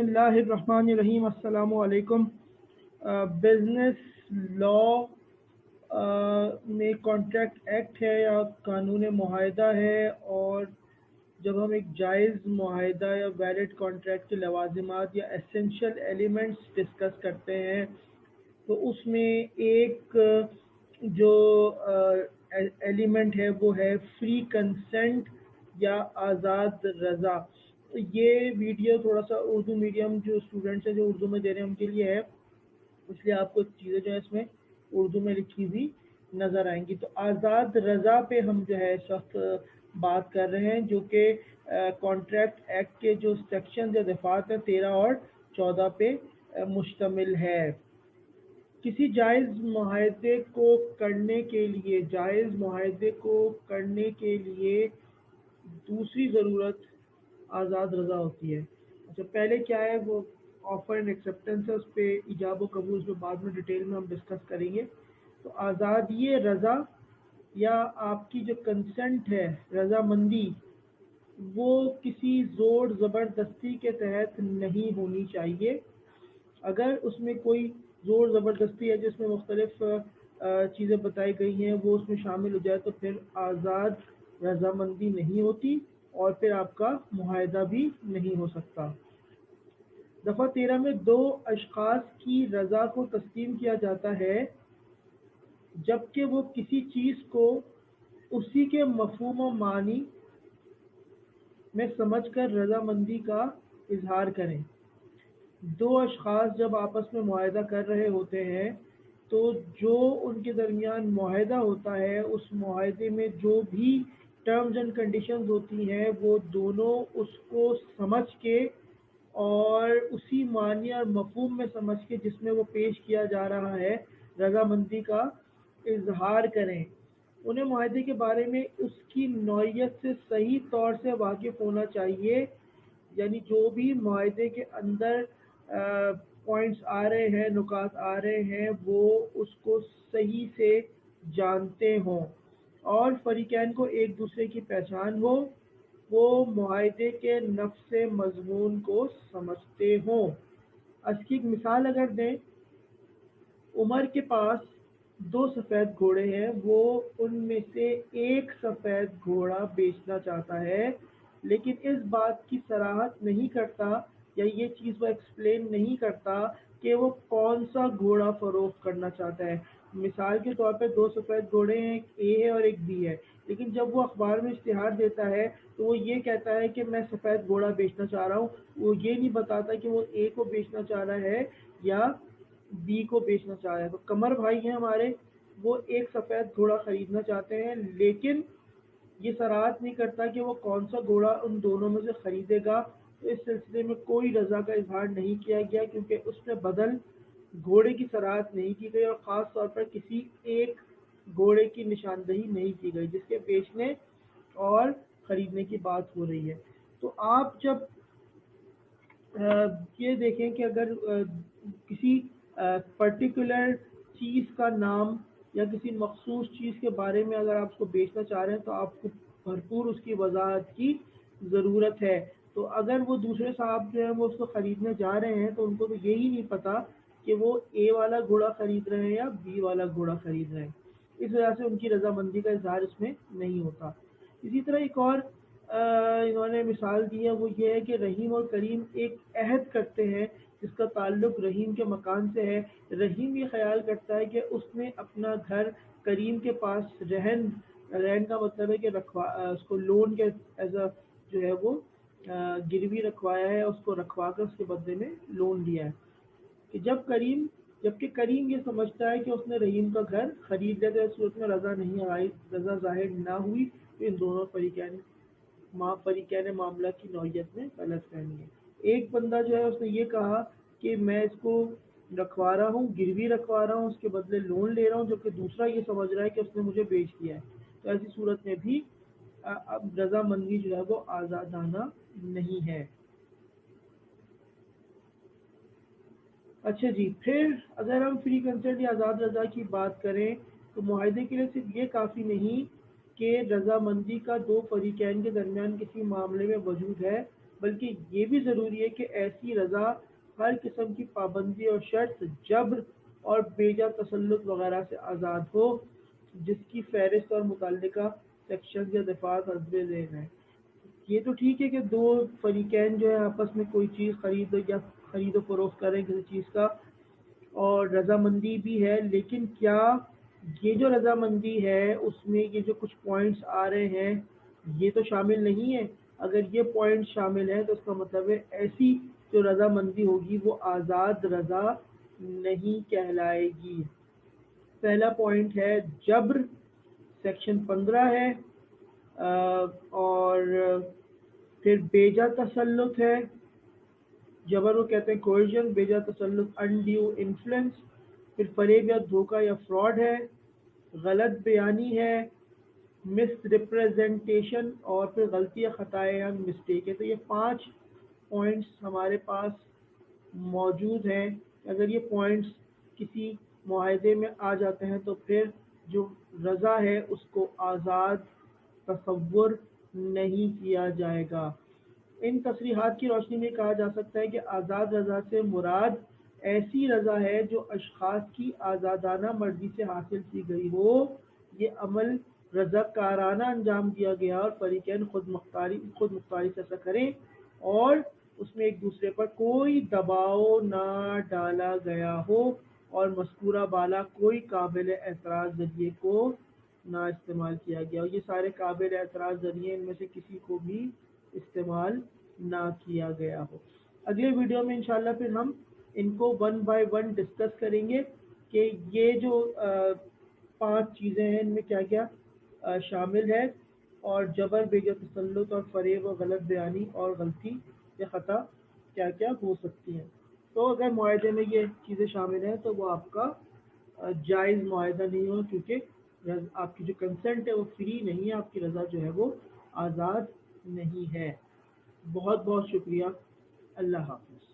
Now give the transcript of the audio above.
बिस्मिल्लाहिर्रहमानिर्रहीम। अस्सलामु अलैकुम। बिजनेस लॉ में कॉन्ट्रैक्ट एक्ट है या कानून मुआहदा है, और जब हम एक जायज़ मुआहदा या वैलिड कॉन्ट्रैक्ट के लवाजिमात या एसेंशियल एलिमेंट्स डिस्कस करते हैं तो उसमें एक जो एलिमेंट है वो है फ्री कंसेंट या आज़ाद रज़ा। तो ये वीडियो थोड़ा सा उर्दू मीडियम जो स्टूडेंट्स हैं जो उर्दू में दे रहे हैं उनके लिए है, इसलिए आपको चीज़ें जो है इसमें उर्दू में लिखी हुई नज़र आएंगी। तो आज़ाद रज़ा पे हम जो है इस वक्त बात कर रहे हैं, जो कि कॉन्ट्रैक्ट एक्ट के जो सेक्शन या दफात है 13 और 14 पे मुश्तमिल है। किसी जायज़ मुआहदे को करने के लिए दूसरी ज़रूरत आज़ाद रज़ा होती है। अच्छा, पहले क्या है वो ऑफ़र एंड एक्सेप्टेंस है, उस पर इजाब व कबूल जो बाद में डिटेल में हम डिस्कस करेंगे। तो आज़ादी रज़ा या आपकी जो कंसेंट है, रज़ामंदी, वो किसी ज़ोर ज़बरदस्ती के तहत नहीं होनी चाहिए। अगर उसमें कोई ज़ोर ज़बरदस्ती है जिसमें मुख्तलिफ चीज़ें बताई गई हैं वो उसमें शामिल हो जाए तो फिर आज़ाद रज़ामंदी नहीं होती और फिर आपका मुआहदा भी नहीं हो सकता। दफ़ा 13 में दो अशख़ास की रज़ा को तस्लीम किया जाता है जबकि वो किसी चीज़ को उसी के मफ़हूम व मानी में समझकर रज़ामंदी का इजहार करें। दो अशख़ास जब आपस में मुआहदा कर रहे होते हैं तो जो उनके दरमियान मुआहदा होता है उस मुआहदे में जो भी टर्म्स एंड कंडीशंस होती हैं वो दोनों उसको समझ के और उसी मानी और मफ़हूम में समझ के जिसमें वो पेश किया जा रहा है रज़ामंदी का इजहार करें। उन्हें मुआहदे के बारे में उसकी नौइयत से सही तौर से वाकिफ़ होना चाहिए, यानी जो भी मुआहदे के अंदर पॉइंट्स आ रहे हैं, नुकात आ रहे हैं, वो उसको सही से जानते हों और फरीकैन को एक दूसरे की पहचान हो, वो मुआहदे के नफ्स मज़मून को समझते हों। इसकी एक मिसाल अगर दें, उमर के पास दो सफ़ेद घोड़े हैं, वो उनमें से एक सफ़ेद घोड़ा बेचना चाहता है, लेकिन इस बात की सराहत नहीं करता या ये चीज़ वो एक्सप्लेन नहीं करता कि वो कौन सा घोड़ा फ़रोख्त करना चाहता है। मिसाल के तौर पे दो सफ़ेद घोड़े हैं, एक ए है और एक बी है, लेकिन जब वो अखबार में इश्तिहार देता है तो वो ये कहता है कि मैं सफ़ेद घोड़ा बेचना चाह रहा हूँ। वो ये नहीं बताता कि वो ए को बेचना चाह रहा है या बी को बेचना चाह रहा है। तो कमर भाई हैं हमारे, वो एक सफ़ेद घोड़ा ख़रीदना चाहते हैं, लेकिन ये सराहत नहीं करता कि वो कौन सा घोड़ा उन दोनों में से ख़रीदेगा। तो इस सिलसिले में कोई रज़ा का इजहार नहीं किया गया क्योंकि उसमें बदल घोड़े की सराहत नहीं की गई और ख़ास तौर पर किसी एक घोड़े की निशानदही नहीं की गई जिसके बेचने और ख़रीदने की बात हो रही है। तो आप जब ये देखें कि अगर किसी पर्टिकुलर चीज़ का नाम या किसी मखसूस चीज़ के बारे में अगर आप उसको बेचना चाह रहे हैं तो आपको भरपूर उसकी वजाहत की ज़रूरत है। तो अगर वो दूसरे साहब जो है वो उसको ख़रीदने जा रहे हैं तो उनको तो यही नहीं पता कि वो ए वाला घोड़ा ख़रीद रहे हैं या बी वाला घोड़ा ख़रीद रहे हैं, इस वजह से उनकी रज़ामंदी का इजहार इसमें नहीं होता। इसी तरह एक और इन्होंने मिसाल दी है, वो ये है कि रहीम और करीम एक अहद करते हैं जिसका ताल्लुक़ रहीम के मकान से है। रहीम ये ख्याल करता है कि उसने अपना घर करीम के पास रहन का मतलब है कि उसको लोन के एज अ जो है वो गिरवी रखवाया है, उसको रखवा कर उसके बदले में लोन लिया है। कि जबकि करीम ये समझता है कि उसने रहीम का घर खरीद लिया, तो इस सूरत में रज़ा ज़ाहिर ना हुई तो इन दोनों फरीकैन मामला की नौइयत में गलतफहमी है। एक बंदा जो है उसने ये कहा कि मैं इसको रखवा रहा हूँ, गिरवी रखवा रहा हूँ, उसके बदले लोन ले रहा हूँ, जबकि दूसरा ये समझ रहा है कि उसने मुझे बेच दिया है। तो ऐसी सूरत में भी अब रज़ामंदी जो है वो आज़ादाना नहीं है। अच्छा जी, फिर अगर हम फ्री कंसेंट या आज़ाद रज़ा की बात करें तो मुआहदे के लिए सिर्फ ये काफ़ी नहीं कि रज़ामंदी का दो फरीकैन के दरमियान किसी मामले में वजूद है, بلکہ یہ بھی ضروری ہے کہ ایسی رضا ہر قسم کی پابندی اور شرط، جبر اور بیجا تسلط وغیرہ سے آزاد ہو، جس کی فہرست اور متعلقہ سیکشن یا دفعات حسب ذیل ہیں۔ یہ تو ٹھیک ہے کہ دو فریقین جو ہے آپس میں کوئی چیز خرید و فروخت کریں کسی چیز کا، اور رضامندی بھی ہے، لیکن کیا یہ جو رضامندی ہے اس میں یہ جو کچھ پوائنٹس آ رہے ہیں یہ تو شامل نہیں ہے؟ اگر یہ پوائنٹ شامل ہے تو اس کا مطلب ہے ایسی جو رضامندی ہوگی وہ آزاد رضا نہیں کہلائے گی۔ پہلا پوائنٹ ہے جبر، سیکشن 15 ہے، اور پھر بیجا تسلط ہے، جبر کو کہتے ہیں کوئرژن، بیجا تسلط انڈیو انفلوئنس، پھر فریب یا دھوکہ یا فراڈ ہے، غلط بیانی ہے، مس ریپریزنٹیشن، اور پھر غلطی یا خطا یا مسٹیک ہے۔ تو یہ 5 پوائنٹس ہمارے پاس موجود ہیں۔ اگر یہ پوائنٹس کسی معاہدے میں آ جاتے ہیں تو پھر جو رضا ہے اس کو آزاد تصور نہیں کیا جائے گا۔ ان تصریحات کی روشنی میں کہا جا سکتا ہے کہ آزاد رضا سے مراد ایسی رضا ہے جو اشخاص کی آزادانہ مرضی سے حاصل کی گئی ہو، یہ عمل رضاکارانہ انجام دیا گیا اور فریقین خود مختاری سے ایسا کریں، اور اس میں ایک دوسرے پر کوئی دباؤ نہ ڈالا گیا ہو، اور مذکورہ بالا کوئی قابل اعتراض ذریعے کو نہ استعمال کیا گیا ہو۔ یہ سارے قابل اعتراض ذریعے ان میں سے کسی کو بھی استعمال نہ کیا گیا ہو۔ اگلے ویڈیو میں انشاءاللہ پھر ہم ان کو ون بائی ون ڈسکس کریں گے کہ یہ جو 5 چیزیں ہیں ان میں کیا کیا شامل ہے، اور جبر، بیجا تسلط اور فریب اور غلط بیانی اور غلطی یا خطا کیا کیا ہو سکتی ہیں۔ تو اگر معاہدے میں یہ چیزیں شامل ہیں تو وہ آپ کا جائز معاہدہ نہیں ہو، کیونکہ آپ کی جو کنسنٹ ہے وہ فری نہیں ہے، آپ کی رضا جو ہے وہ آزاد نہیں ہے۔ بہت بہت شکریہ۔ اللہ حافظ۔